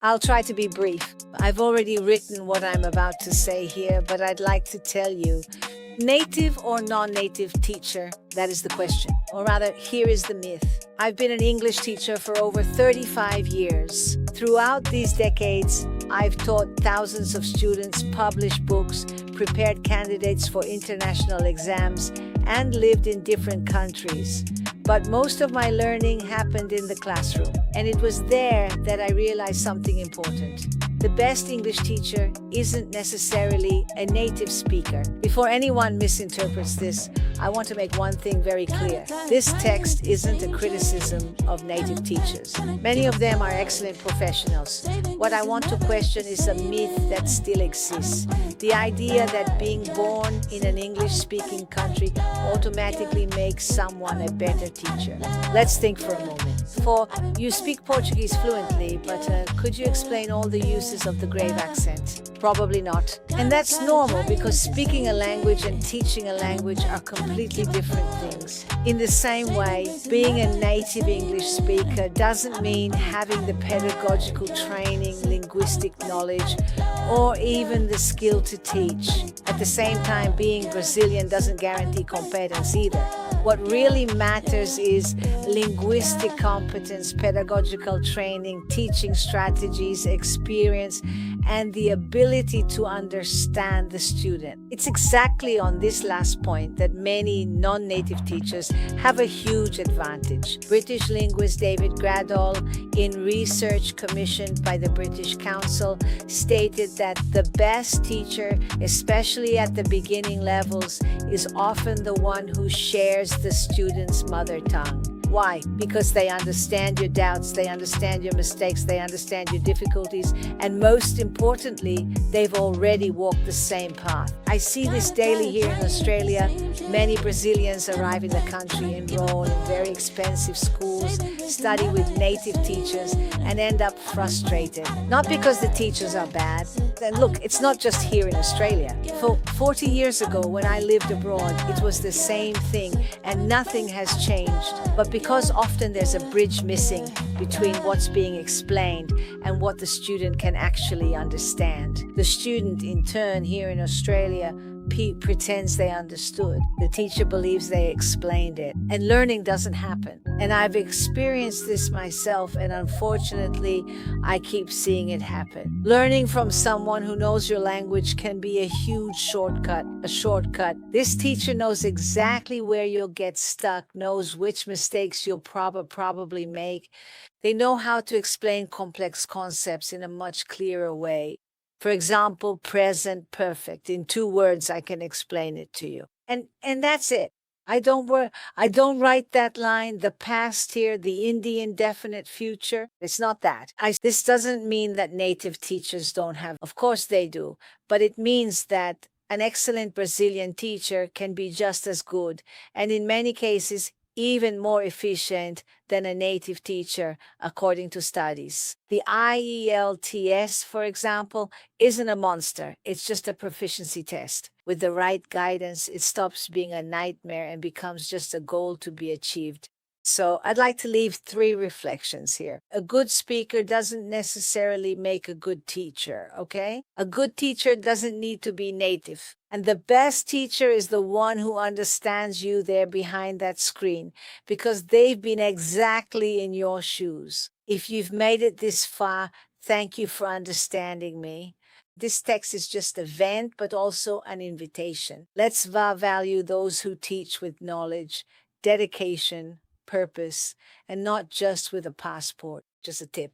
I'll try to be brief. I've already written what I'm about to say here, but I'd like to tell you, native or non-native teacher, that is the question. Or rather, here is the myth. I've been an English teacher for over 35 years. Throughout these decades, I've taught thousands of students, published books, prepared candidates for international exams, and lived in different countries. But most of my learning happened in the classroom, and it was there that I realized something important. The best English teacher isn't necessarily a native speaker. Before anyone misinterprets this, I want to make one thing very clear. This text isn't a criticism of native teachers. Many of them are excellent professionals. What I want to question is a myth that still exists. The idea that being born in an English-speaking country automatically makes someone a better teacher. Let's think for a moment. You speak Portuguese fluently, but could you explain all the uses of the grave accent? Probably not. And that's normal because speaking a language and teaching a language are completely different things. In the same way, being a native English speaker doesn't mean having the pedagogical training, linguistic knowledge, or even the skill to teach. At the same time, being Brazilian doesn't guarantee competence either. What really matters is linguistic competence, pedagogical training, teaching strategies, experience, and the ability to understand the student. It's exactly on this last point that many non-native teachers have a huge advantage. British linguist David Gradall, in research commissioned by the British Council, stated that the best teacher, especially at the beginning levels, is often the one who shares the student's mother tongue. Why? Because they understand your doubts, they understand your mistakes, they understand your difficulties, and most importantly, they've already walked the same path. I see this daily here in Australia. Many Brazilians arrive in the country, enroll in very expensive schools, study with native teachers, and end up frustrated. Not because the teachers are bad. And look, it's not just here in Australia. 40 years ago, when I lived abroad, it was the same thing, and nothing has changed. But because often there's a bridge missing between what's being explained and what the student can actually understand. The student, in turn, here in Australia, pretends they understood. The teacher believes they explained it. And learning doesn't happen. And I've experienced this myself, and unfortunately, I keep seeing it happen. Learning from someone who knows your language can be a huge shortcut. This teacher knows exactly where you'll get stuck, knows which mistakes you'll probably make. They know how to explain complex concepts in a much clearer way. For example, present perfect. In 2 words, I can explain it to you. And that's it. I don't write that line, the past here, the indefinite future. It's not that. This doesn't mean that native teachers don't have, of course they do, but it means that an excellent Brazilian teacher can be just as good, and in many cases, even more efficient than a native teacher, according to studies. The IELTS, for example, isn't a monster. It's just a proficiency test. With the right guidance, it stops being a nightmare and becomes just a goal to be achieved. So I'd like to leave 3 reflections here. A good speaker doesn't necessarily make a good teacher, okay? A good teacher doesn't need to be native. And the best teacher is the one who understands you there behind that screen, because they've been exactly in your shoes. If you've made it this far, thank you for understanding me. This text is just a vent, but also an invitation. Let's value those who teach with knowledge, dedication, purpose, and not just with a passport. Just a tip.